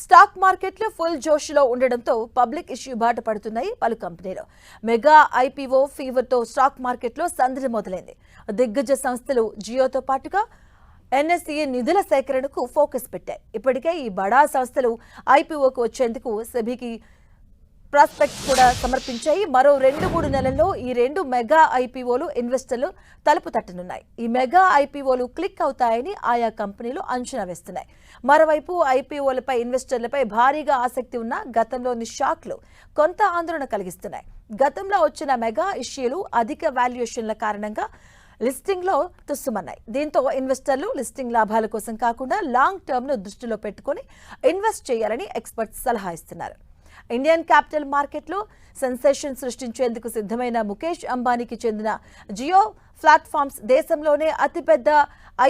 Stock మార్కెట్లు full జోష్లో ఉండడంతో public issue బాట పడుతున్నాయి పలు కంపెనీలు. మెగా ఐపీఓ ఫీవర్తో స్టాక్ మార్కెట్లో సందడి మొదలైంది. దిగ్గజ సంస్థలు జియోతో పాటుగా ఎన్ఎస్ఈ నిధుల సేకరణకు ఫోకస్ పెట్టాయి. ఇప్పటికే ఈ బడా సంస్థలు ఐపీఓకు వచ్చేందుకు సెబీకి ప్రాస్పెక్ట్ కూడా సమర్పించాయి. మరో 2-3 నెలల్లో ఈ 2 మెగా ఐపీఓలు ఇన్వెస్టర్లు తలుపు తట్టనున్నాయి. ఈ మెగా ఐపీఓలు క్లిక్ అవుతాయని ఆయా కంపెనీలు అంచనా వేస్తున్నాయి. మరోవైపు ఐపీఓలపై ఇన్వెస్టర్లపై భారీగా ఆసక్తి ఉన్న గతంలోని షాక్లు కొంత ఆందోళన కలిగిస్తున్నాయి. గతంలో వచ్చిన మెగా ఇష్యూలు అధిక వాల్యుయేషన్ల కారణంగా లిస్టింగ్లో తుస్సుమన్నాయి. దీంతో ఇన్వెస్టర్లు లిస్టింగ్ లాభాల కోసం కాకుండా లాంగ్ టర్మ్ను దృష్టిలో పెట్టుకుని ఇన్వెస్ట్ చేయాలని ఎక్స్పర్ట్స్ సలహా ఇస్తున్నారు. ఇండియన్ క్యాపిటల్ మార్కెట్లో సెన్సేషన్ సృష్టించేందుకు సిద్ధమైన ముఖేష్ అంబానీకి చెందిన జియో ప్లాట్ఫామ్స్ దేశంలోనే అతిపెద్ద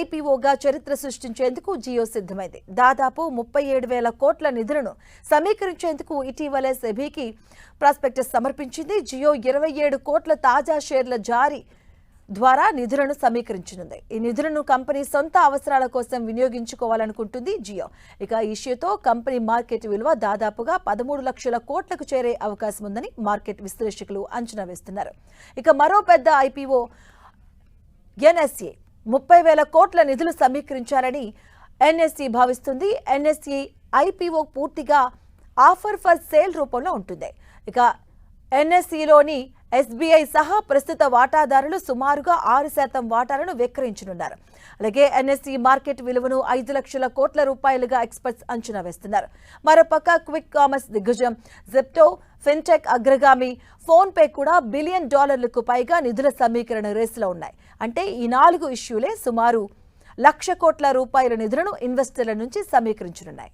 ఐపీఓగా చరిత్ర సృష్టించేందుకు జియో సిద్ధమైంది. దాదాపు 37,000 కోట్ల నిధులను సమీకరించేందుకు ఇటీవలే సెబీకి ప్రాస్పెక్టస్ సమర్పించింది. జియో 27 కోట్ల తాజా షేర్ల జారీ ద్వారా నిధులను సమీకరించనుంది. ఈ నిధులను కంపెనీ సొంత అవసరాల కోసం వినియోగించుకోవాలనుకుంటుంది జియో. ఇక ఈ ఇష్యూతో కంపెనీ మార్కెట్ విలువ దాదాపుగా 13 లక్షల కోట్లకు చేరే అవకాశం ఉందని మార్కెట్ విశ్లేషకులు అంచనా వేస్తున్నారు. ఇక మరో పెద్ద ఐపీఓ ఎన్ఎస్ఈ 30,000 కోట్ల నిధులు సమీకరించాలని ఎన్ఎస్ఈ భావిస్తుంది. ఎన్ఎస్ఈ ఐపీఓ పూర్తిగా ఆఫర్ ఫర్ సేల్ రూపంలో ఉంటుంది. ఇక ఎన్ఎస్ఈలోని ఎస్బీఐ సహా ప్రస్తుత వాటాదారులు సుమారుగా 6% వాటాలను విక్రయించనున్నారు. అలాగే ఎన్ఎస్ఈ మార్కెట్ విలువను 5 లక్షల కోట్ల రూపాయలుగా ఎక్స్పర్ట్స్ అంచనా వేస్తున్నారు. మరోపక్క క్విక్ కామర్స్ దిగ్గజం జెప్టో, ఫిన్టెక్ అగ్రగామి ఫోన్ పే కూడా $1 బిలియన్ పైగా నిధుల సమీకరణ రేసులో ఉన్నాయి. అంటే ఈ 4 ఇష్యూలే సుమారు 1,00,000 కోట్ల రూపాయల నిధులను ఇన్వెస్టర్ల నుంచి సమీకరించనున్నాయి.